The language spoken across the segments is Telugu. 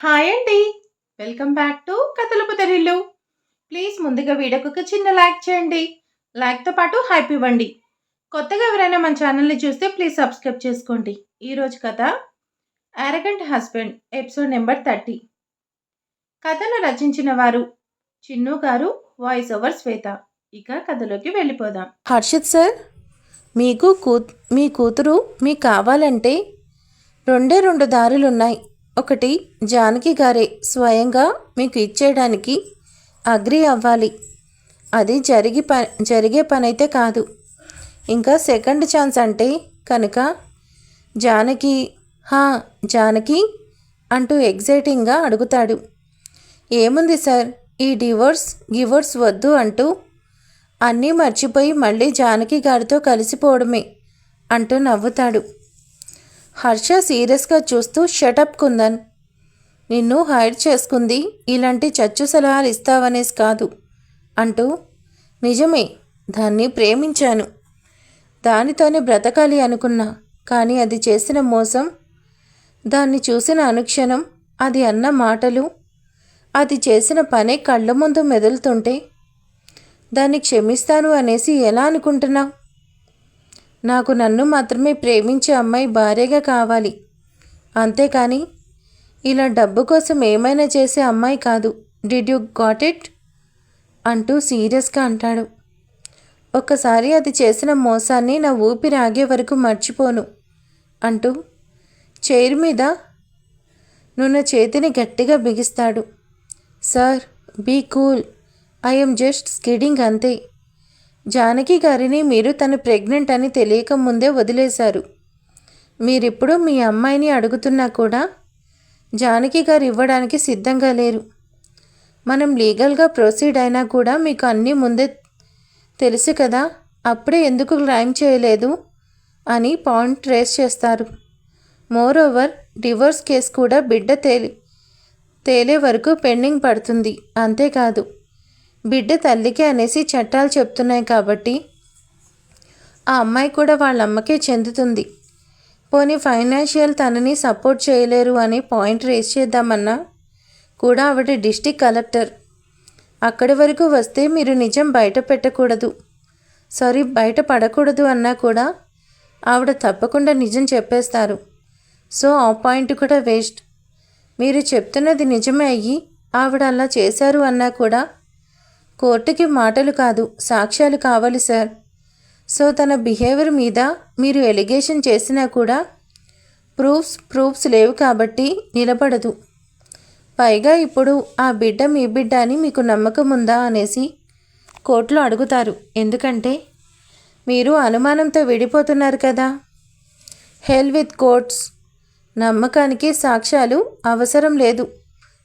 హాయ్ అండి. వెల్కమ్ బ్యాక్ టు కథల పుదరిల్లు. ప్లీజ్ ముందుగా వీడియోకి ఒక చిన్న లైక్ చేయండి. లైక్తో పాటు హైప్ ఇవ్వండి. కొత్తగా ఎవరైనా మన ఛానల్ని చూస్తే ప్లీజ్ సబ్స్క్రైబ్ చేసుకోండి. ఈరోజు కథ అరగంట్ హస్బెండ్ ఎపిసోడ్ నెంబర్ 30. కథను రచించిన వారు చిన్ను గారు, వాయిస్ ఓవర్ శ్వేత. ఇక కథలోకి వెళ్ళిపోదాం. హర్షిత్ సార్, మీ కూతురు మీకు కావాలంటే రెండు దారులున్నాయి. ఒకటి, జానకి గారే స్వయంగా మీకు ఇచ్చేయడానికి అగ్రి అవ్వాలి. అది జరిగే పనైతే కాదు. ఇంకా సెకండ్ ఛాన్స్ అంటే కనుక జానకి జానకి అంటూ ఎగ్జైటింగ్గా అడుగుతాడు. ఏముంది సార్, ఈ గివర్స్ వద్దు అంటూ అన్నీ మర్చిపోయి మళ్ళీ జానకి గారితో కలిసిపోవడమే అంటూ నవ్వుతాడు. హర్ష సీరియస్గా చూస్తూ షటప్ కుందన్, నిన్ను హైర్ చేసుకుంది ఇలాంటి చచ్చు సలహాలు ఇస్తావనేసి కాదు అంటూ, నిజమే, దాన్ని ప్రేమించాను, దానితోనే బ్రతకాలి అనుకున్నా. కానీ అది చేసిన మోసం, దాన్ని చూసిన అనుక్షణం, అది అన్న మాటలు, అది చేసిన పనే కళ్ళ ముందు మెదులుతుంటే దాన్ని క్షమిస్తాను అనేసి ఎలా అనుకుంటున్నావు? నాకు నన్ను మాత్రమే ప్రేమించే అమ్మాయి భార్యగా కావాలి, అంతేకాని ఇలా డబ్బు కోసం ఏమైనా చేసే అమ్మాయి కాదు. డిడ్ యు గాట్ ఇట్ అంటూ సీరియస్గా అంటాడు. ఒక్కసారి అది చేసిన మోసాన్ని నా ఊపిరి ఆగే వరకు మర్చిపోను అంటూ చైర్ మీద నున్న చేతిని గట్టిగా బిగిస్తాడు. Sir, be cool, I'm just kidding అంతే. జానకి గారిని మీరు తను ప్రెగ్నెంట్ అని తెలియక ముందే వదిలేశారు. మీరిప్పుడు మీ అమ్మాయిని అడుగుతున్నా కూడా జానకి గారు ఇవ్వడానికి సిద్ధంగా లేరు. మనం లీగల్గా ప్రొసీడ్ అయినా కూడా మీకు అన్నీ ముందే తెలుసు కదా, అప్పుడే ఎందుకు క్లైమ్ చేయలేదు అని పాయింట్ రేస్ చేస్తారు. మోర్ ఓవర్, డివోర్స్ కేసు కూడా బిడ్డ తేలే వరకు పెండింగ్ పడుతుంది. అంతేకాదు, బిడ్డ తల్లికే అనేసి చట్టాలు చెప్తున్నాయి కాబట్టి ఆ అమ్మాయి కూడా వాళ్ళ అమ్మకే చెందుతుంది. పోనీ ఫైనాన్షియల్ తనని సపోర్ట్ చేయలేరు అని పాయింట్ రేస్ చేద్దామన్నా కూడా ఆవిడ డిస్ట్రిక్ట్ కలెక్టర్. అక్కడి వరకు వస్తే మీరు నిజం బయట పడకూడదు అన్నా కూడా ఆవిడ తప్పకుండా నిజం చెప్పేస్తారు. సో ఆ పాయింట్ కూడా వేస్ట్. మీరు చెప్తున్నది నిజమే అయ్యి ఆవిడ అలా చేశారు అన్నా కూడా కోర్టుకి మాటలు కాదు, సాక్ష్యాలు కావాలి సార్. సో తన బిహేవియర్ మీద మీరు ఎలిగేషన్ చేసినా కూడా ప్రూఫ్స్ లేవు కాబట్టి నిలబడదు. పైగా ఇప్పుడు ఆ బిడ్డ మీ బిడ్డ అని మీకు నమ్మకం ఉందా అనేసి కోర్టులో అడుగుతారు. ఎందుకంటే మీరు అనుమానంతో విడిపోతున్నారు కదా. హెల్ విత్ కోర్ట్స్. నమ్మకానికి సాక్ష్యాలు అవసరం లేదు,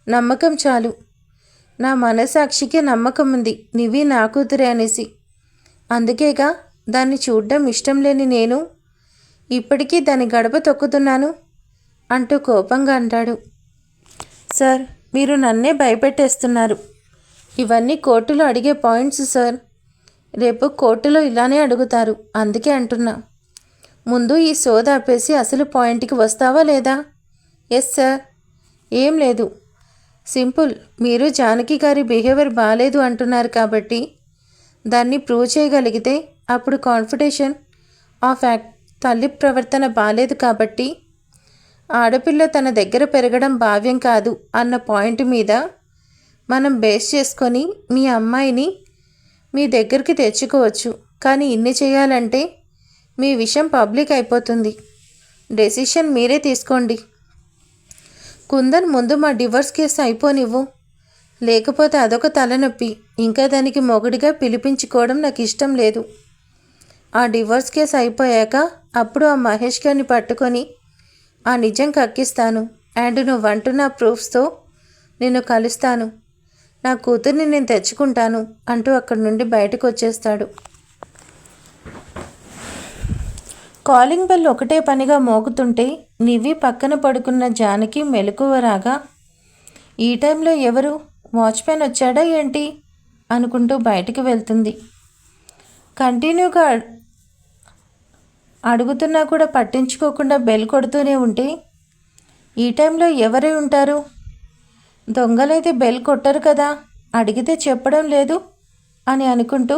నమ్మకం చాలు. నా మనసాక్షికి నమ్మకం ఉంది నివి నా కూతురే అనేసి. అందుకేగా దాన్ని చూడ్డం ఇష్టం లేని నేను ఇప్పటికీ దాని గడప తొక్కుతున్నాను అంటూ కోపంగా అంటాడు. సార్, మీరు నన్నే భయపెట్టేస్తున్నారు. ఇవన్నీ కోర్టులో అడిగే పాయింట్స్ సార్. రేపు కోర్టులో ఇలానే అడుగుతారు. అందుకే అంటున్నా. ముందు ఈ సోద ఆపేసి అసలు పాయింట్కి వస్తావా లేదా? Yes sir. ఏం లేదు, సింపుల్. మీరు జానకి గారి బిహేవియర్ బాగాలేదు అంటున్నారు కాబట్టి దాన్ని ప్రూవ్ చేయగలిగితే అప్పుడు కాన్ఫిడేషన్ ఆఫ్ యాక్ట్. తల్లి ప్రవర్తన బాగాలేదు కాబట్టి ఆడపిల్ల తన దగ్గర పెరగడం భావ్యం కాదు అన్న పాయింట్ మీద మనం బేస్ చేసుకొని మీ అమ్మాయిని మీ దగ్గరికి తెచ్చుకోవచ్చు. కానీ ఇన్ని చేయాలంటే మీ విషయం పబ్లిక్ అయిపోతుంది. డెసిషన్ మీరే తీసుకోండి. కుందన్, ముందు మా డివోర్స్ కేసు అయిపోనివ్వు, లేకపోతే అదొక తలనొప్పి. ఇంకా దానికి మొగుడిగా పిలిపించుకోవడం నాకు ఇష్టం లేదు. ఆ డివోర్స్ కేసు అయిపోయాక అప్పుడు ఆ మహేష్ గారిని పట్టుకొని ఆ నిజం కక్కిస్తాను. అండ్ నువ్వంటున్న ప్రూఫ్స్తో నిన్ను కలుస్తాను. నా కూతుర్ని నేను తెచ్చుకుంటాను అంటూ అక్కడి నుండి బయటకు వచ్చేస్తాడు. కాలింగ్ బెల్ ఒకటే పనిగా మోగుతుంటే నివి పక్కన పడుకున్న జానకి మెలకువ రాగా, ఈ టైంలో ఎవరు, వాచ్మెన్ వచ్చాడా ఏంటి అనుకుంటూ బయటికి వెళ్తుంది. కంటిన్యూగా అడుగుతున్నా కూడా పట్టించుకోకుండా బెల్ కొడుతూనే ఉంటే ఈ టైంలో ఎవరై ఉంటారు దొంగలైతే బెల్ కొట్టరు కదా, అడిగితే చెప్పడం లేదు అని అనుకుంటూ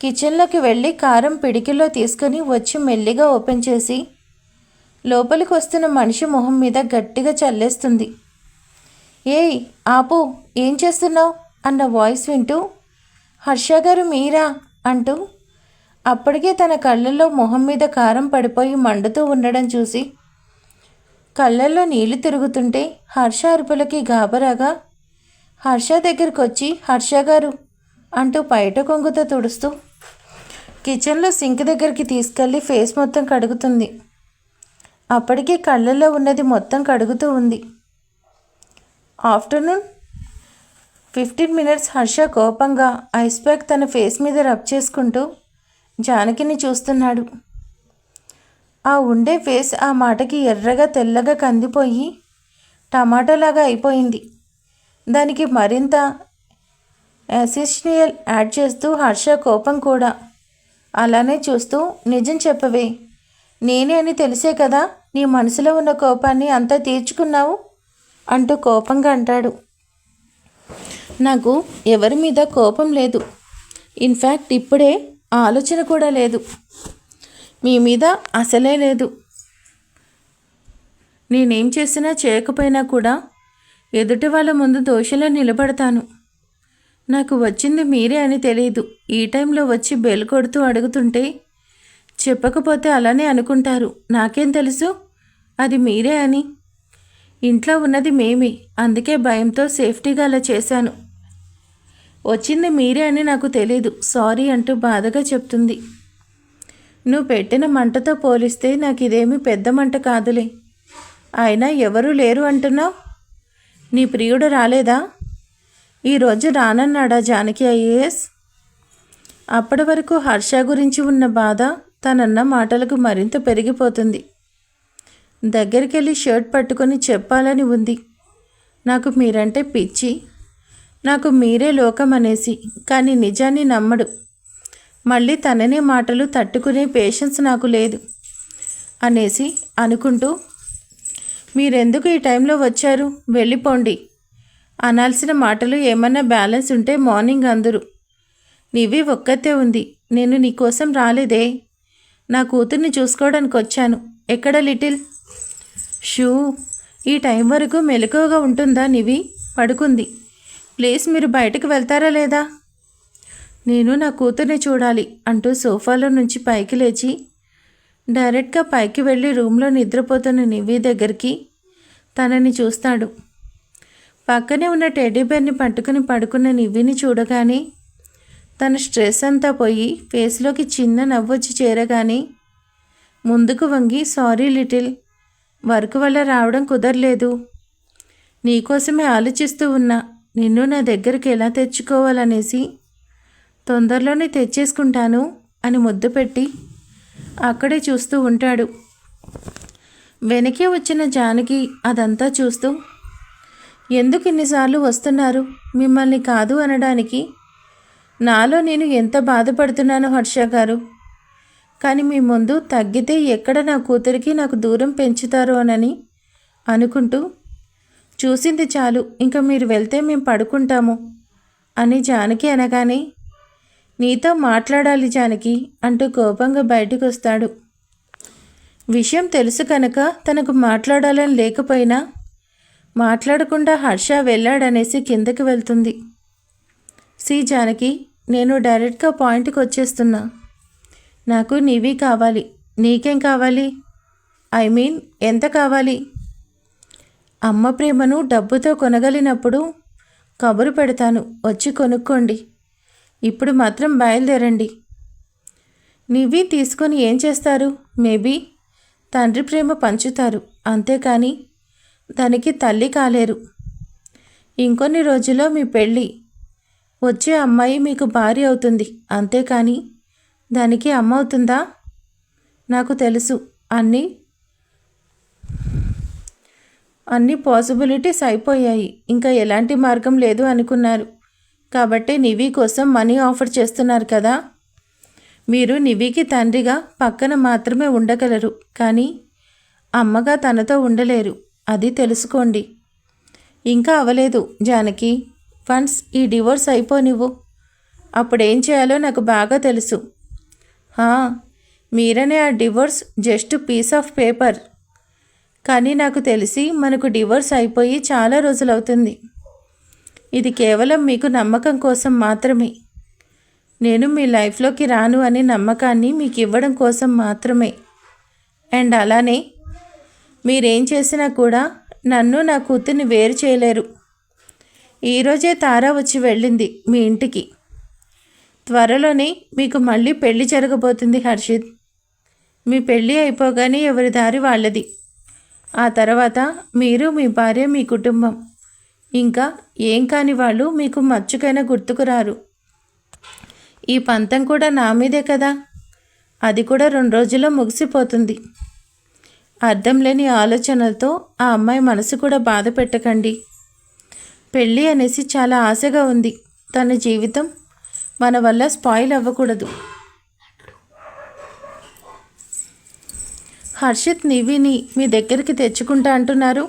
కిచెన్లోకి వెళ్ళి కారం పిడికిలో తీసుకుని వచ్చి మెల్లిగా ఓపెన్ చేసి లోపలికి వస్తున్న మనిషి మొహం మీద గట్టిగా చల్లేస్తుంది. ఏయ్ ఆపు, ఏం చేస్తున్నావు అన్న వాయిస్ వింటూ హర్ష గారు మీరా అంటూ అప్పటికే తన కళ్ళల్లో మొహం మీద కారం పడిపోయి మండుతూ ఉండడం చూసి కళ్ళల్లో నీళ్లు తిరుగుతుంటే హర్ష అరుపులకి గాబరాగా హర్ష దగ్గరికి వచ్చి హర్ష గారు అంటూ బయట కొంగుతో తుడుస్తూ కిచెన్లో సింక్ దగ్గరికి తీసుకెళ్ళి ఫేస్ మొత్తం కడుగుతుంది. అప్పటికే కళ్ళల్లో ఉన్నది మొత్తం కడుగుతూ ఉంది. ఆఫ్టర్నూన్ 15 minutes హర్ష కోపంగా ఐస్ ప్యాక్ తన ఫేస్ మీద రబ్ చేసుకుంటూ జానకిని చూస్తున్నాడు. ఆ ఉండే ఫేస్ ఆ మాటకి ఎర్రగా తెల్లగా కందిపోయి టమాటాలాగా అయిపోయింది. దానికి మరింత యాసిస్నియల్ యాడ్ చేస్తూ హర్ష కోపం కూడా అలానే చూస్తూ నిజం చెప్పవే, నేనే అని తెలిసే కదా నీ మనసులో ఉన్న కోపాన్ని అంతా తీర్చుకున్నావు అంటూ కోపంగా అంటాడు. నాకు ఎవరి మీద కోపం లేదు, ఇన్ఫ్యాక్ట్ ఇప్పుడే ఆలోచన కూడా లేదు, మీ మీద అసలే లేదు. నేనేం చేసినా చేయకపోయినా కూడా ఎదుటి వాళ్ళ ముందు దోషిలా నిలబడతాను. నాకు వచ్చింది మీరే అని తెలియదు. ఈ టైంలో వచ్చి బెల్ కొడుతూ అడుగుతుంటే చెప్పకపోతే అలానే అనుకుంటారు. నాకేం తెలుసు అది మీరే అని. ఇంట్లో ఉన్నది మేమే, అందుకే భయంతో సేఫ్టీగా అలా చేశాను. వచ్చింది మీరే అని నాకు తెలీదు, సారీ అంటూ బాధగా చెప్తుంది. నువ్వు పెట్టిన మంటతో పోలిస్తే నాకు ఇదేమీ పెద్ద మంట కాదులే. అయినా ఎవరూ లేరు అంటున్నావు. నీ ప్రియుడు రాలేదా? ఈరోజు రానన్నాడా జానకి ఐఏఎస్? అప్పటి వరకు హర్ష గురించి ఉన్న బాధ తనన్న మాటలకు మరింత పెరిగిపోతుంది. దగ్గరికి వెళ్ళి షర్ట్ పట్టుకొని చెప్పాలని ఉంది. నాకు మీరంటే పిచ్చి, నాకు మీరే లోకం అనేసి. కానీ నిజాన్ని నమ్మడు. మళ్ళీ తననే మాటలు తట్టుకునే పేషెన్స్ నాకు లేదు అనేసి అనుకుంటూ మీరెందుకు ఈ టైంలో వచ్చారు, వెళ్ళిపోండి. అనాల్సిన మాటలు ఏమన్నా బ్యాలెన్స్ ఉంటే మార్నింగ్ అందరూ. నీవి ఒక్కతే ఉంది, నేను నీకోసం రాలేదే, నా కూతుర్ని చూసుకోవడానికి వచ్చాను. ఎక్కడ లిటిల్ షూ? ఈ టైం వరకు మెలకువగా ఉంటుందా నివి? పడుకుంది. ప్లీజ్ మీరు బయటకు వెళ్తారా లేదా? నేను నా కూతుర్ని చూడాలి అంటూ సోఫాలో నుంచి పైకి లేచి డైరెక్ట్గా పైకి వెళ్ళి రూమ్లో నిద్రపోతున్న నివి దగ్గరికి తనని చూస్తాడు. పక్కనే ఉన్న టెడ్డీబేర్ని పట్టుకుని పడుకున్న నివిని చూడగానే తన స్ట్రెస్ అంతా పోయి ఫేస్లోకి చిన్న నవ్వొచ్చి చేరగానే ముందుకు వంగి సారీ లిటిల్, వర్క్ వల్ల రావడం కుదరలేదు. నీకోసమే ఆలోచిస్తూ ఉన్నా. నిన్ను నా దగ్గరికి ఎలా తెచ్చుకోవాలనేసి తొందరలోనే తెచ్చేసుకుంటాను అని ముద్దు పెట్టి అక్కడే చూస్తూ ఉంటాడు. వెనకే వచ్చిన జానకి అదంతా చూస్తూ ఎందుకు ఇన్నిసార్లు వస్తున్నారు మిమ్మల్ని కాదు అనడానికి? నాలో నేను ఎంత బాధపడుతున్నానో హర్ష గారు. కానీ మీ ముందు తగ్గితే ఎక్కడ నా కూతురికి నాకు దూరం పెంచుతారో అనని అనుకుంటూ చూసింది చాలు, ఇంకా మీరు వెళ్తే మేము పడుకుంటాము అని జానకి అనగానే నీతో మాట్లాడాలి జానకి అంటూ కోపంగా బయటకు వస్తాడు. విషయం తెలుసు కనుక తనకు మాట్లాడాలని లేకపోయినా మాట్లాడకుండా హర్ష వెళ్ళాడనేసి కిందకి వెళ్తుంది. సి జానకి, నేను డైరెక్ట్గా పాయింట్కి వచ్చేస్తున్నా. నాకు నీవి కావాలి. నీకేం కావాలి? ఐ మీన్ ఎంత కావాలి? అమ్మ ప్రేమను డబ్బుతో కొనగలిగినప్పుడు కబురు పెడతాను, వచ్చి కొనుక్కోండి. ఇప్పుడు మాత్రం బయలుదేరండి. నివి తీసుకొని ఏం చేస్తారు? మేబీ తండ్రి ప్రేమ పంచుతారు, అంతేకాని దానికి తల్లి కాలేరు. ఇంకొన్ని రోజుల్లో మీ పెళ్ళి. వచ్చే అమ్మాయి మీకు భార్య అవుతుంది, అంతేకాని దానికి అమ్మ అవుతుందా? నాకు తెలుసు అన్ని పాసిబిలిటీస్ అయిపోయాయి. ఇంకా ఎలాంటి మార్గం లేదు అనుకున్నారు కాబట్టి నివి కోసం మనీ ఆఫర్ చేస్తున్నారు కదా. మీరు నివికి తండ్రిగా పక్కన మాత్రమే ఉండగలరు, కానీ అమ్మగా తనతో ఉండలేరు. అది తెలుసుకోండి. ఇంకా అవ్వలేదు జానకి. వన్స్ ఈ డివోర్స్ అయిపోనివ్వు, అప్పుడేం చేయాలో నాకు బాగా తెలుసు. హా, మీరనే ఆ divorce just piece of paper. కానీ నాకు తెలిసి మనకు డివోర్స్ అయిపోయి చాలా రోజులవుతుంది. ఇది కేవలం మీకు నమ్మకం కోసం మాత్రమే. నేను మీ లైఫ్లోకి రాను అనే నమ్మకాన్ని మీకు ఇవ్వడం కోసం మాత్రమే. అండ్ అలానే మీరేం చేసినా కూడా నన్ను నా కూతుర్ని వేరు చేయలేరు. ఈరోజే తారా వచ్చి వెళ్ళింది మీ ఇంటికి. త్వరలోనే మీకు మళ్ళీ పెళ్లి జరగబోతుంది హర్షిత్. మీ పెళ్ళి అయిపోగానే ఎవరి దారి వాళ్ళది. ఆ తర్వాత మీరు, మీ భార్య, మీ కుటుంబం, ఇంకా ఏం కాని వాళ్ళు మీకు మచ్చుకైనా గుర్తుకురారు. ఈ పంతం కూడా నా మీదే కదా, అది కూడా 2 రోజుల్లో ముగిసిపోతుంది. అర్థం లేని ఆలోచనలతో ఆ అమ్మాయి మనసు కూడా బాధ పెట్టకండి. పెళ్ళి అనేసి చాలా ఆశగా ఉంది. తన జీవితం మన వల్ల స్పాయిల్ అవ్వకూడదు. హర్షిత్ నివిని మీ దగ్గరికి తెచ్చుకుంటా అంటున్నారు.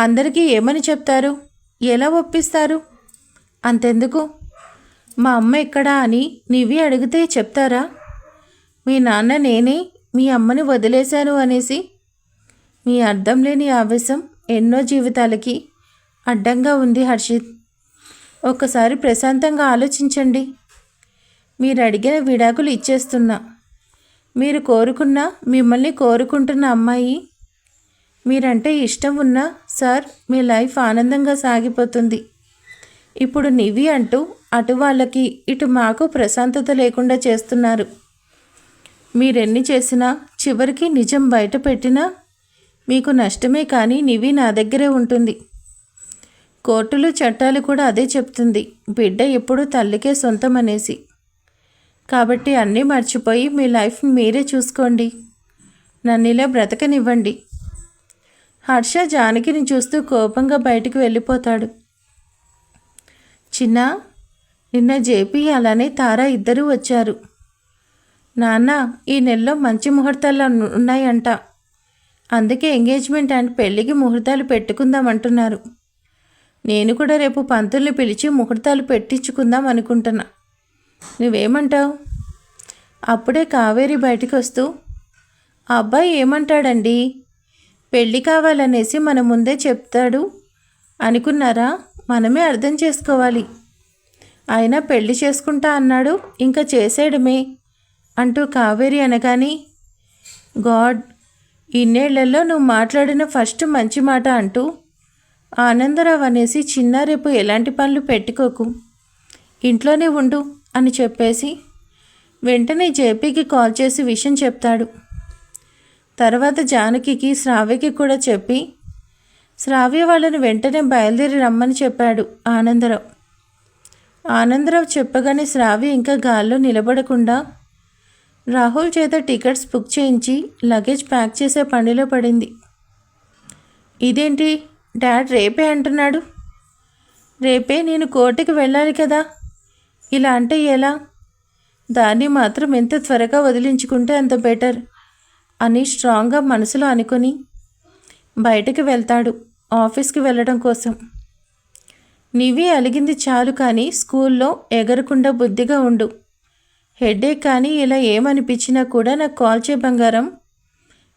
అందరికీ ఏమని చెప్తారు? ఎలా ఒప్పిస్తారు? అంతెందుకు, మా అమ్మ ఎక్కడా అని నివి అడిగితే చెప్తారా? మీ నాన్న నేనే మీ అమ్మని వదిలేశాను అనేసి. మీ అర్థం లేని ఆవేశం ఎన్నో జీవితాలకి అడ్డంగా ఉంది హర్షిత్. ఒక్కసారి ప్రశాంతంగా ఆలోచించండి. మీరు అడిగిన విడాకులు ఇచ్చేస్తున్నా. మీరు కోరుకున్న, మిమ్మల్ని కోరుకుంటున్న అమ్మాయి, మీరంటే ఇష్టం ఉన్నా సార్ మీ లైఫ్ ఆనందంగా సాగిపోతుంది. ఇప్పుడు నివి అంటూ అటు వాళ్ళకి ఇటు మాకు ప్రశాంతత లేకుండా చేస్తున్నారు. మీరెన్ని చేసినా చివరికి నిజం బయట పెట్టినా మీకు నష్టమే. కానీ నివి నా దగ్గరే ఉంటుంది. కోర్టులు చట్టాలు కూడా అదే చెప్తుంది, బిడ్డ ఎప్పుడూ తల్లికే సొంతం అనేసి. కాబట్టి అన్నీ మర్చిపోయి మీ లైఫ్ని మీరే చూసుకోండి. నన్ను ఇలా బ్రతకనివ్వండి. హర్ష జానకిని చూస్తూ కోపంగా బయటికి వెళ్ళిపోతాడు. చిన్న, నిన్న జేపీ అలానే తారా ఇద్దరూ వచ్చారు. నాన్న, ఈ నెలలో మంచి ముహూర్తాలు ఉన్నాయంట. అందుకే ఎంగేజ్మెంట్ అండ్ పెళ్ళికి ముహూర్తాలు పెట్టుకుందామంటున్నారు. నేను కూడా రేపు పంతుల్ని పిలిచి ముహూర్తాలు పెట్టించుకుందాం అనుకుంటున్నా. నువ్వేమంటావు? అప్పుడే కావేరి బయటికి వస్తూ, ఆ అబ్బాయి ఏమంటాడండి? పెళ్ళి కావాలనేసి మన ముందే చెప్తాడు అనుకున్నారా? మనమే అర్థం చేసుకోవాలి. అయినా పెళ్లి చేసుకుంటా అన్నాడు, ఇంకా చేసేయడమే అంటూ కావేరి అనగాని, గాడ్, ఇన్నేళ్లలో నువ్వు మాట్లాడిన ఫస్ట్ మంచి మాట అంటూ ఆనందరావు అనేసి, చిన్న రేపు ఎలాంటి పనులు పెట్టుకోకు, ఇంట్లోనే ఉండు అని చెప్పేసి వెంటనే జేపీకి కాల్ చేసి విషయం చెప్తాడు. తర్వాత జానకికి, శ్రావ్యకి కూడా చెప్పి శ్రావ్య వాళ్ళని వెంటనే బయలుదేరి రమ్మని చెప్పాడు ఆనందరావు. ఆనందరావు చెప్పగానే శ్రావ్య ఇంకా గాల్లో నిలబడకుండా రాహుల్ చేత టికెట్స్ బుక్ చేయించి లగేజ్ ప్యాక్ చేసే పనిలో పడింది. ఇదేంటి డాడ్ రేపే అంటున్నాడు? రేపే నేను కోర్టుకి వెళ్ళాలి కదా, ఇలా అంటే ఎలా? దాన్ని మాత్రం ఎంత త్వరగా వదిలించుకుంటే అంత బెటర్ అని స్ట్రాంగ్గా మనసులో అనుకుని బయటకు వెళ్తాడు ఆఫీస్కి వెళ్ళడం కోసం. నివి అలిగింది చాలు కానీ స్కూల్లో ఎగరకుండా బుద్ధిగా ఉండు. హెడేక్ కానీ ఇలా ఏమనిపించినా కూడా నాకు కాల్ చేయ బంగారం.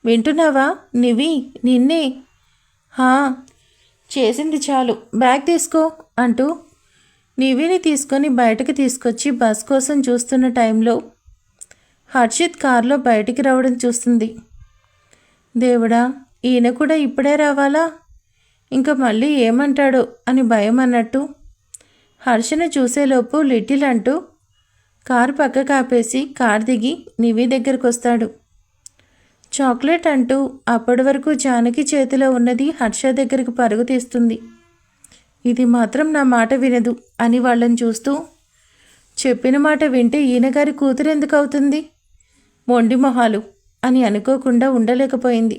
వింటున్నావా నివి? నిన్నే. హా, చేసింది చాలు, బ్యాగ్ తీసుకో అంటూ నివిని తీసుకొని బయటకు తీసుకొచ్చి బస్ కోసం చూస్తున్న టైంలో హర్షిత్ కారులో బయటికి రావడం చూస్తుంది. దేవుడా, ఈయన కూడా ఇప్పుడే రావాలా? ఇంకా మళ్ళీ ఏమంటాడో అని భయం అన్నట్టు హర్షను చూసేలోపు లిటిల్ అంటూ కారు పక్క కాపేసి కారు దిగి నివి దగ్గరకు వస్తాడు. చాక్లెట్ అంటూ అప్పటి వరకు జానకి చేతిలో ఉన్నది హర్ష దగ్గరికి పరుగు తీస్తుంది. ఇది మాత్రం నా మాట వినదు అని వాళ్ళని చూస్తూ, చెప్పిన మాట వింటే ఈయనగారి కూతురు ఎందుకు అవుతుంది? మొండి మొహాలు అని అనుకోకుండా ఉండలేకపోయింది.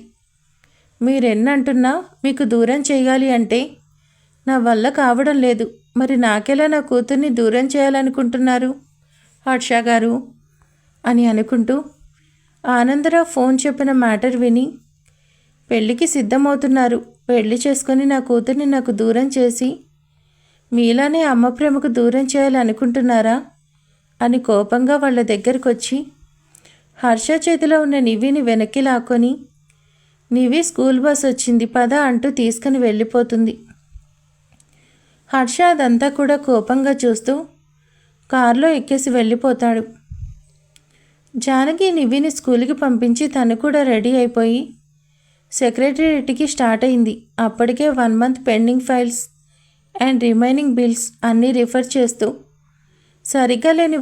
మీరెన్నంటున్నా మీకు దూరం చేయాలి అంటే నా వల్ల కావడం లేదు. మరి నాకెలా నా కూతుర్ని దూరం చేయాలనుకుంటున్నారు హర్ష గారు అని అనుకుంటూ ఆనందరావు ఫోన్ చెప్పిన మ్యాటర్ విని, పెళ్ళికి సిద్ధమవుతున్నారు పెళ్లి చేసుకొని నా కూతుర్ని నాకు దూరం చేసి మీలానే అమ్మ ప్రేమకు దూరం చేయాలనుకుంటున్నారా అని కోపంగా వాళ్ళ దగ్గరకు వచ్చి హర్ష చేతిలో ఉన్న నివిని వెనక్కి లాక్కొని నివి స్కూల్ బస్ వచ్చింది పద అంటూ తీసుకుని వెళ్ళిపోతుంది. హర్ష అదంతా కూడా కోపంగా చూస్తూ కారులో ఎక్కేసి వెళ్ళిపోతాడు. జానకి నివిని స్కూల్కి పంపించి తను కూడా రెడీ అయిపోయి సెక్రటేరియట్కి స్టార్ట్ అయింది. అప్పటికే 1 month pending files and remaining bills అన్నీ రిఫర్ చేస్తూ సరిగ్గా లేని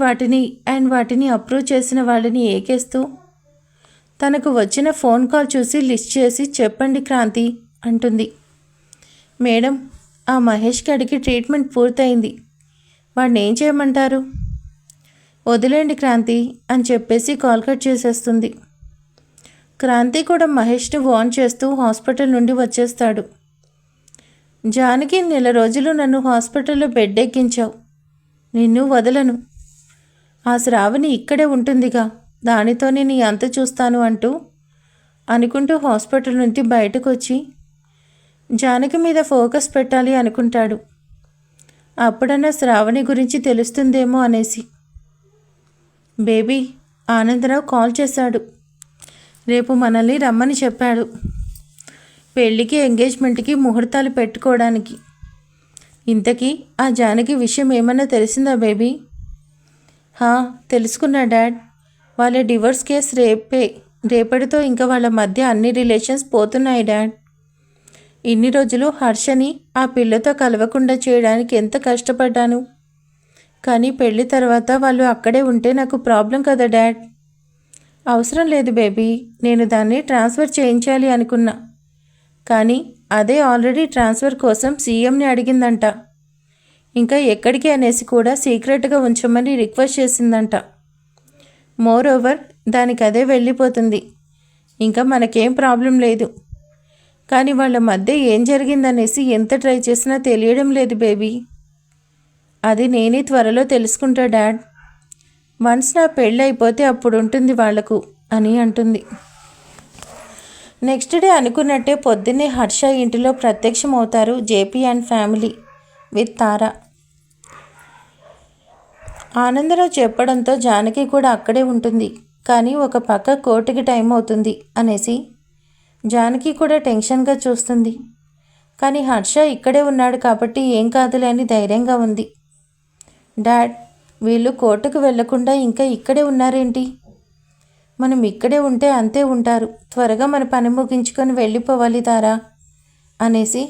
వాటిని అప్రూవ్ చేసిన వాళ్ళని ఏకేస్తూ తనకు వచ్చిన ఫోన్ కాల్ చూసి లిస్ట్ చేసి చెప్పండి క్రాంతి అంటుంది. మేడం, ఆ మహేష్ గడికి ట్రీట్మెంట్ పూర్తయింది, వాడిని ఏం చేయమంటారు? వదిలేండి క్రాంతి అని చెప్పేసి కాల్ కట్ చేసేస్తుంది. క్రాంతి కూడా మహేష్ని వార్న్ చేస్తూ హాస్పిటల్ నుండి వచ్చేస్తాడు. జానకి 1 రోజులు నన్ను హాస్పిటల్లో బెడ్ ఎక్కించావు, నిన్ను వదలను, ఆ శ్రావణి ఇక్కడే ఉంటుందిగా, దానితోనే నీ అంత చూస్తాను అనుకుంటూ హాస్పిటల్ నుండి బయటకు వచ్చి జానకి మీద ఫోకస్ పెట్టాలి అనుకుంటాడు. అప్పుడన్నా శ్రావణి గురించి తెలుస్తుందేమో అనేసి. బేబీ, ఆనందరావు కాల్ చేశాడు, రేపు మనల్ని రమ్మని చెప్పాడు, పెళ్ళికి ఎంగేజ్మెంట్కి ముహూర్తాలు పెట్టుకోవడానికి. ఇంతకీ ఆ జానకి విషయం ఏమన్నా తెలిసిందా బేబీ? తెలుసుకున్నా డాడ్, వాళ్ళ డివోర్స్ కేసు రేపటితో ఇంకా వాళ్ళ మధ్య అన్ని రిలేషన్స్ పోతున్నాయి డాడ్. ఇన్ని రోజులు హర్షని ఆ పిల్లతో కలవకుండా చేయడానికి ఎంత కష్టపడ్డాను, కానీ పెళ్ళి తర్వాత వాళ్ళు అక్కడే ఉంటే నాకు ప్రాబ్లం కదా డాడ్. అవసరం లేదు బేబీ, నేను దాన్ని ట్రాన్స్ఫర్ చేయించాలి అనుకున్నా, కానీ అదే ఆల్రెడీ ట్రాన్స్ఫర్ కోసం సీఎంని అడిగిందంట. ఇంకా ఎక్కడికి అనేసి కూడా సీక్రెట్గా ఉంచమని రిక్వెస్ట్ చేసిందంట. మోర్ ఓవర్ దానికి అదే వెళ్ళిపోతుంది, ఇంకా మనకేం ప్రాబ్లం లేదు. కానీ వాళ్ళ మధ్య ఏం జరిగిందనేసి ఎంత ట్రై చేసినా తెలియడం లేదు బేబీ. అది నేనే త్వరలో తెలుసుకుంటా డాడ్. వన్స్ నా పెళ్ళి అయిపోతే అప్పుడు ఉంటుంది వాళ్లకు అని అంటుంది. నెక్స్ట్ డే అనుకున్నట్టే పొద్దున్నే హర్ష ఇంటిలో ప్రత్యక్షమవుతారు జేపీ అండ్ ఫ్యామిలీ విత్ తారా. ఆనందరావు చెప్పడంతో జానకి కూడా అక్కడే ఉంటుంది. కానీ ఒక పక్క కోర్టుకి టైం అవుతుంది అనేసి జానకి కూడా టెన్షన్గా చూస్తుంది. కానీ హర్ష ఇక్కడే ఉన్నాడు కాబట్టి ఏం కాదులే అని ధైర్యంగా ఉంది. డాడ్, వీళ్ళు కోర్టుకు వెళ్లకుండా ఇంకా ఇక్కడే ఉన్నారేంటి? మనం ఇక్కడే ఉంటే అంతే ఉంటారు, త్వరగా మన పని ముగించుకొని వెళ్ళిపోవాలి తారా అనేసి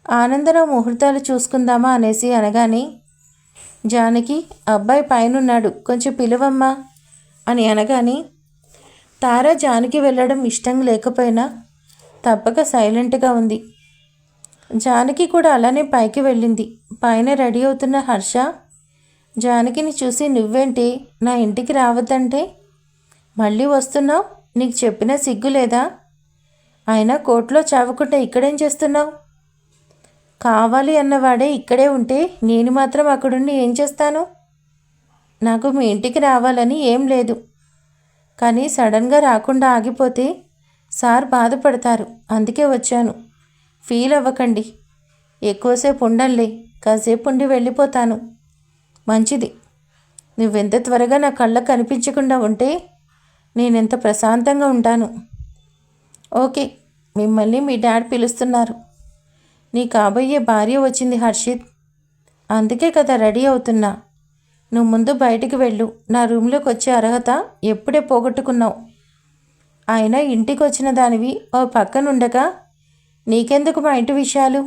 ఆనందరావు ముహూర్తాలు చూసుకుందామా అనేసి అనగానే జానకి, అబ్బాయి పైనున్నాడు, కొంచెం పిలువమ్మా అని అనగానే తారా జానకి వెళ్ళడం ఇష్టం లేకపోయినా తప్పక సైలెంట్గా ఉంది. జానకి కూడా అలానే పైకి వెళ్ళింది. పైన రెడీ అవుతున్న హర్ష జానకిని చూసి, నువ్వేంటి నా ఇంటికి రావద్దంటే మళ్ళీ వస్తున్నావు, నీకు చెప్పినా సిగ్గు లేదా? అయినా కోర్టులో చావకుండా ఇక్కడేం చేస్తున్నావు? కావాలి అన్నవాడే ఇక్కడే ఉంటే నేను మాత్రం అక్కడుండి ఏం చేస్తాను? నాకు మీ ఇంటికి రావాలని ఏం లేదు, కానీ సడన్గా రాకుండా ఆగిపోతే సార్ బాధపడతారు, అందుకే వచ్చాను. ఫీల్ అవ్వకండి, ఎక్కువసేపు ఉండంలే, కాసేపు ఉండి వెళ్ళిపోతాను. మంచిది, నువ్వెంత త్వరగా నా కళ్ళకు కనిపించకుండా ఉంటే నేనెంత ప్రశాంతంగా ఉంటాను. ఓకే, మిమ్మల్ని మీ డాడ్ పిలుస్తున్నారు. నీ కాబోయే భార్య వచ్చింది హర్షిత్, అందుకే కదా రెడీ అవుతున్నా. నువ్వు ముందు బయటికి వెళ్ళు, నా రూమ్లోకి వచ్చే అర్హత ఎప్పుడే పోగొట్టుకున్నావు. అయినా ఇంటికి వచ్చిన దానివి ఓ పక్కనుండగా నీకెందుకు మా ఇంటి విషయాలు?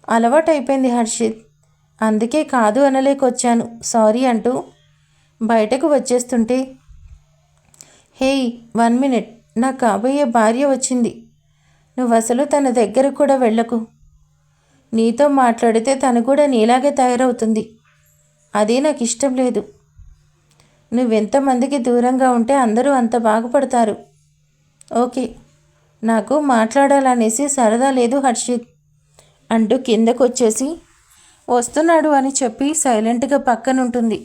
అలవాటైపోయింది హర్షిత్, అందుకే కాదు అనలేకొచ్చాను, సారీ అంటూ బయటకు వచ్చేస్తుంటే, హేయ్ 1 minute, నా కాబోయే భార్య వచ్చింది, నువ్వు అసలు తన దగ్గర కూడా వెళ్ళకు. నీతో మాట్లాడితే తను కూడా నీలాగే తయారవుతుంది, అదే నాకు ఇష్టం లేదు. నువ్వెంతమందికి దూరంగా ఉంటే అందరూ అంత బాగుపడతారు. ఓకే, నాకు మాట్లాడాలనేసి సరదా లేదు హర్షిత్ అంటూ కిందకు వచ్చేసి వస్తున్నాడు అని చెప్పి సైలెంట్గా పక్కనుంటుంది.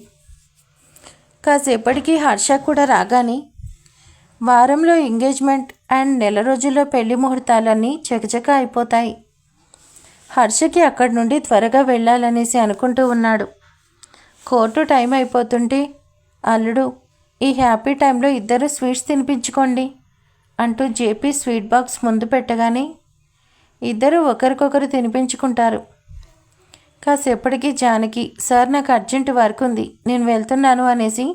కాసేపటికి హర్ష కూడా రాగానే వారంలో ఎంగేజ్మెంట్ అండ్ నెల రోజుల్లో పెళ్లి ముహూర్తాలన్నీ చకచక అయిపోతాయి. హర్షకి అక్కడి నుండి త్వరగా వెళ్ళాలనేసి అనుకుంటూ ఉన్నాడు. కోర్టు టైం అయిపోతుంటే, అల్లుడు ఈ హ్యాపీ టైంలో ఇద్దరు స్వీట్స్ తినిపించుకోండి అంటూ జేపీ స్వీట్ బాక్స్ ముందు పెట్టగానే ఇద్దరు ఒకరికొకరు తినిపించుకుంటారు. కాసేపటికి జానకి, సార్ నాకు అర్జెంటు వర్క్ ఉంది, నేను వెళ్తున్నాను అనేసి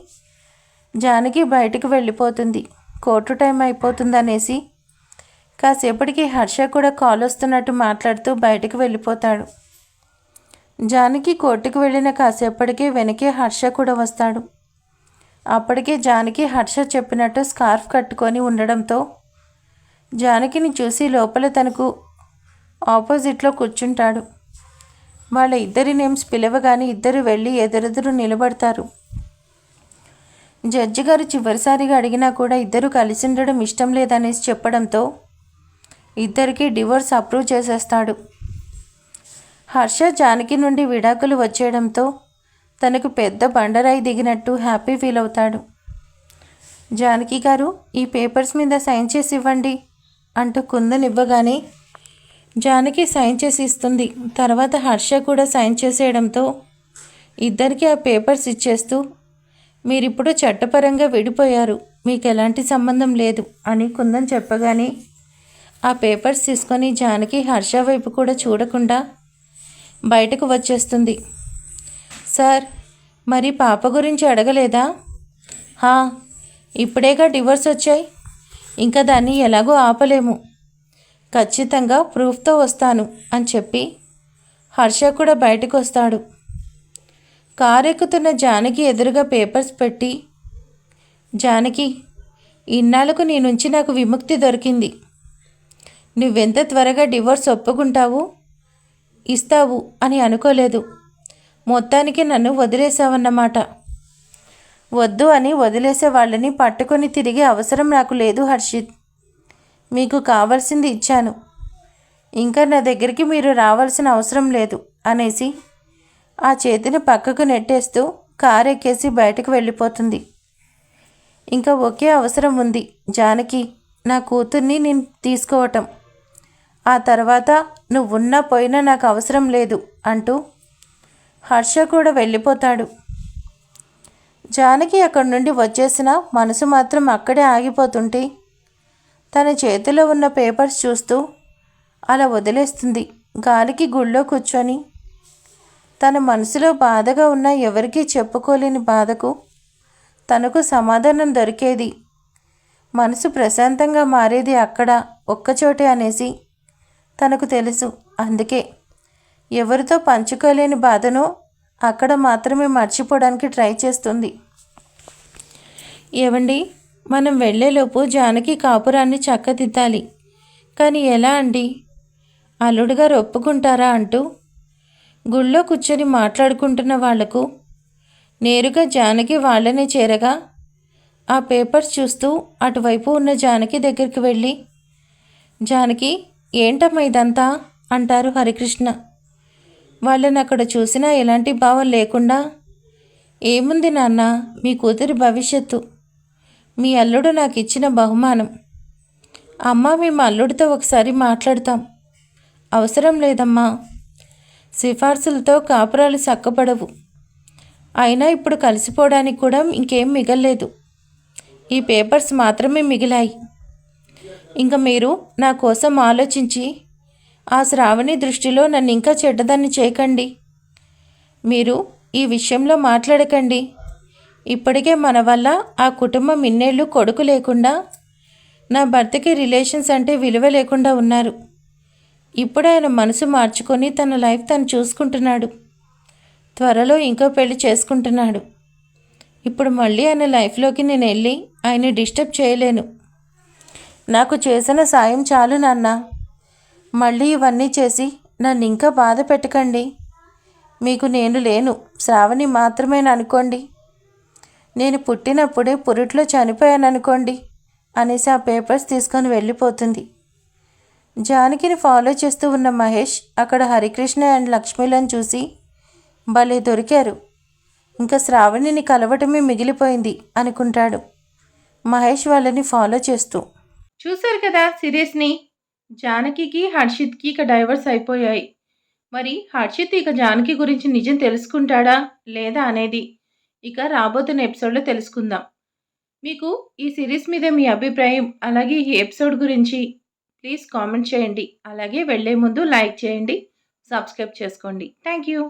జానకి బయటకు వెళ్ళిపోతుంది. కోర్టు టైం అయిపోతుందనేసి కాసేపటికి హర్ష కూడా కాల్ వస్తున్నట్టు మాట్లాడుతూ బయటకు వెళ్ళిపోతాడు. జానకి కోర్టుకు వెళ్ళిన కాసేపటికి వెనకే హర్ష కూడా వస్తాడు. అప్పటికే జానకి హర్ష చెప్పినట్టు స్కార్ఫ్ కట్టుకొని ఉండడంతో జానకిని చూసి లోపల తనకు ఆపోజిట్లో కూర్చుంటాడు. వాళ్ళ ఇద్దరి నేమ్స్ పిలవగానే ఇద్దరు వెళ్ళి ఎదురెదురు నిలబడతారు. జడ్జి గారు చివరిసారిగా అడిగినా కూడా ఇద్దరు కలిసి ఉండడం ఇష్టం లేదనేసి చెప్పడంతో ఇద్దరికీ డివోర్స్ అప్రూవ్ చేసేస్తాడు. హర్ష జానకి నుండి విడాకులు వచ్చేయడంతో తనకు పెద్ద బండరాయి దిగినట్టు హ్యాపీ ఫీల్ అవుతాడు. జానకి గారు, ఈ పేపర్స్ మీద సైన్ చేసి ఇవ్వండి అంటూ కుందన్ ఇవ్వగానే జానకి సైన్ చేసి ఇస్తుంది. తర్వాత హర్ష కూడా సైన్ చేసేయడంతో ఇద్దరికి ఆ పేపర్స్ ఇచ్చేస్తూ, మీరిప్పుడు చట్టపరంగా విడిపోయారు, మీకు ఎలాంటి సంబంధం లేదు అని కుందన్ చెప్పగానే ఆ పేపర్స్ తీసుకొని జానకి హర్ష వైపు కూడా చూడకుండా బయటకు వచ్చేస్తుంది. సార్, మరి పాప గురించి అడగలేదా? హా, ఇప్పుడేగా డివోర్స్ వచ్చాయి, ఇంకా దాన్ని ఎలాగో ఆపలేము, ఖచ్చితంగా ప్రూఫ్తో వస్తాను అని చెప్పి హర్ష కూడా బయటకు వస్తాడు. కారు ఎక్కుతున్న జానకి ఎదురుగా పేపర్స్ పెట్టి, జానకి, ఇన్నాళ్లకు నీ నుంచి నాకు విముక్తి దొరికింది. నువ్వెంత త్వరగా డివోర్స్ ఒప్పుకుంటావు ఇస్తావు అని అనుకోలేదు. మొత్తానికి నన్ను వదిలేసావన్నమాట. వద్దు అని వదిలేసే వాళ్ళని పట్టుకొని తిరిగే అవసరం నాకు లేదు హర్షిత్. మీకు కావాల్సింది ఇచ్చాను, ఇంకా నా దగ్గరికి మీరు రావాల్సిన అవసరం లేదు అనేసి ఆ చేతిని పక్కకు నెట్టేస్తూ కారు ఎక్కేసి బయటకు వెళ్ళిపోతుంది. ఇంకా ఒకే అవసరం ఉంది జానకి, నా కూతుర్ని నేను తీసుకోవటం. ఆ తర్వాత నువ్వున్నా పోయినా నాకు అవసరం లేదు అంటూ హర్ష కూడా వెళ్ళిపోతాడు. జానకి అక్కడి నుండి వచ్చేసిన మనసు మాత్రం అక్కడే ఆగిపోతుంటే తన చేతిలో ఉన్న పేపర్స్ చూస్తూ అలా వదిలేస్తుంది. గాలికి గుళ్ళో కూర్చొని తన మనసులో బాధగా ఉన్న ఎవరికీ చెప్పుకోలేని బాధకు తనకు సమాధానం దొరికేది, మనసు ప్రశాంతంగా మారేది అక్కడ ఒక్కచోటే అనేసి తనకు తెలుసు. అందుకే ఎవరితో పంచుకోలేని బాధను అక్కడ మాత్రమే మర్చిపోవడానికి ట్రై చేస్తుంది. ఏవండి, మనం వెళ్ళేలోపు జానకి కాపురాన్ని చక్కదిద్దాలి, కానీ ఎలా అండి? అల్లుడు గారు ఒప్పుకుంటారా అంటూ గుళ్ళో కూర్చొని మాట్లాడుకుంటున్న వాళ్లకు నేరుగా జానకి వాళ్ళనే చేరగా ఆ పేపర్స్ చూస్తూ అటువైపు ఉన్న జానకి దగ్గరికి వెళ్ళి, జానకి, ఏంటమ్మా ఇదంతా అంటారు హరికృష్ణ. వాళ్ళని అక్కడ చూసినా ఎలాంటి భావం లేకుండా, ఏముంది నాన్న, మీ కూతురి భవిష్యత్తు, మీ అల్లుడు నాకు ఇచ్చిన బహుమానం. అమ్మ, మేము అల్లుడితో ఒకసారి మాట్లాడతాం. అవసరం లేదమ్మా, సిఫార్సులతో కాపురాలు చక్కబడవు. అయినా ఇప్పుడు కలిసిపోవడానికి కూడా ఇంకేం మిగల్లేదు, ఈ పేపర్స్ మాత్రమే మిగిలాయి. ఇంకా మీరు నా కోసం ఆలోచించి ఆ శ్రావణి దృష్టిలో నన్ను ఇంకా చెడ్డదాన్ని చేయకండి. మీరు ఈ విషయంలో మాట్లాడకండి. ఇప్పటికే మన వల్ల ఆ కుటుంబం ఇన్నేళ్ళు కొడుకు లేకుండా, నా భర్తకి రిలేషన్స్ అంటే విలువ లేకుండా ఉన్నారు. ఇప్పుడు ఆయన మనసు మార్చుకొని తన లైఫ్ తను చూసుకుంటున్నాడు. త్వరలో ఇంకో పెళ్లి చేసుకుంటున్నాడు. ఇప్పుడు మళ్ళీ ఆయన లైఫ్లోకి నేను వెళ్ళి ఆయన్ని డిస్టర్బ్ చేయలేను. నాకు చేసిన సాయం చాలు నాన్న. మళ్ళీ ఇవన్నీ చేసి నన్ను ఇంకా బాధ పెట్టకండి. మీకు నేను లేను, శ్రావణి మాత్రమేననుకోండి. నేను పుట్టినప్పుడే పురిట్లో చనిపోయాననుకోండి అనేసి ఆ పేపర్స్ తీసుకొని వెళ్ళిపోతుంది. జానకిని ఫాలో చేస్తూ ఉన్న మహేష్ అక్కడ హరికృష్ణ అండ్ లక్ష్మీలను చూసి, భలే దొరికారు, ఇంకా శ్రావణిని కలవటమే మిగిలిపోయింది అనుకుంటాడు. మహేష్ వాళ్ళని ఫాలో చేస్తూ. చూశారు కదా సిరీస్ని. జానకికి హర్షిత్కి ఇక డైవర్స్ అయిపోయాయి. మరి హర్షిత్ ఇక జానకి గురించి నిజం తెలుసుకుంటాడా లేదా అనేది ఇక రాబోతున్న ఎపిసోడ్లో తెలుసుకుందాం. మీకు ఈ సిరీస్ మీద మీ అభిప్రాయం అలాగే ఈ ఎపిసోడ్ గురించి ప్లీజ్ కామెంట్ చేయండి. అలాగే వెళ్ళే ముందు లైక్ చేయండి, సబ్స్క్రైబ్ చేసుకోండి. Thank you.